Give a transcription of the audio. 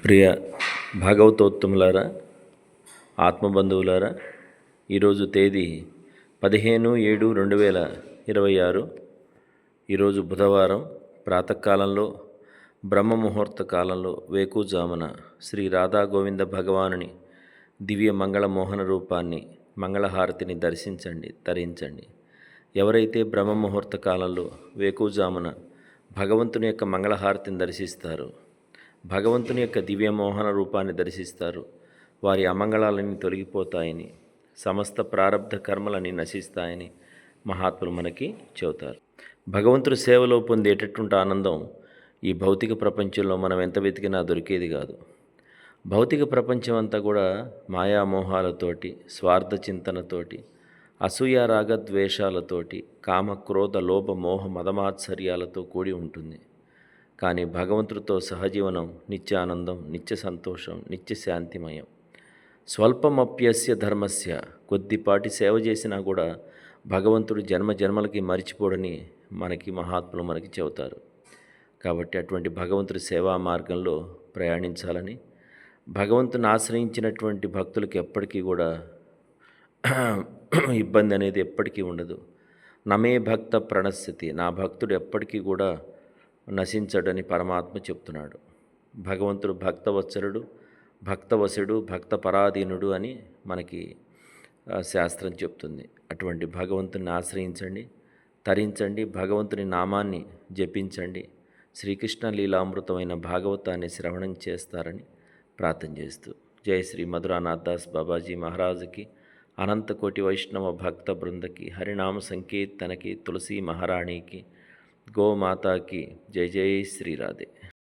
ప్రియ భాగవతోత్తములారా, ఆత్మబంధువులారా, ఈరోజు తేదీ 15/7/2026. ఈరోజు బుధవారం. ప్రాతకాలంలో బ్రహ్మముహూర్త కాలంలో వేకుజామున శ్రీ రాధా గోవింద భగవానుని దివ్య మంగళమోహన రూపాన్ని, మంగళహారతిని దర్శించండి, తరించండి. ఎవరైతే బ్రహ్మముహూర్త కాలంలో వేకుజామున భగవంతుని యొక్క మంగళహారతిని దర్శిస్తారో, భగవంతుని యొక్క దివ్యమోహన రూపాన్ని దర్శిస్తారు, వారి అమంగళాలన్నీ తొలగిపోతాయని, సమస్త ప్రారబ్ధ కర్మలని నశిస్తాయని మహాత్ములు మనకి చెబుతారు. భగవంతుడి సేవలో పొందేటటువంటి ఆనందం ఈ భౌతిక ప్రపంచంలో మనం ఎంత వెతికినా దొరికేది కాదు. భౌతిక ప్రపంచం అంతా కూడా మాయామోహాలతోటి, స్వార్థ చింతనతోటి, అసూయ రాగద్వేషాలతోటి, కామ క్రోధ లోభ మోహ మదమాత్సర్యాలతో కూడి ఉంటుంది. కానీ భగవంతుడితో సహజీవనం నిత్యానందం, నిత్య సంతోషం, నిత్య శాంతిమయం. స్వల్పమప్యస్య ధర్మస్య, కొద్దిపాటి సేవ చేసినా కూడా భగవంతుడు జన్మ జన్మలకి మరిచిపోడని మనకి మహాత్ములు మనకి చెబుతారు. కాబట్టి అటువంటి భగవంతుడి సేవా మార్గంలో ప్రయాణించాలని, భగవంతుని ఆశ్రయించినటువంటి భక్తులకి ఎప్పటికీ కూడా ఇబ్బంది అనేది ఎప్పటికీ ఉండదు. నమే భక్త ప్రణశ్యతి, నా భక్తుడు ఎప్పటికీ కూడా నశించడని పరమాత్మ చెప్తున్నాడు. భగవంతుడు భక్తవత్సలుడు, భక్తవశుడు, భక్త పరాధీనుడు అని మనకి శాస్త్రం చెప్తుంది. అటువంటి భగవంతుని ఆశ్రయించండి, తరించండి, భగవంతుని నామాన్ని జపించండి, శ్రీకృష్ణ లీలామృతమైన భాగవతాన్ని శ్రవణం చేస్తారని ప్రార్థన చేస్తూ, జై శ్రీ మధురానాథ్ దాస్ బాబాజీ మహారాజుకి, అనంతకోటి వైష్ణవ భక్త బృందకి, హరినామ సంకీర్తనకి, తులసి మహారాణికి, గోమాతాకి జై జై శ్రీ రాధే.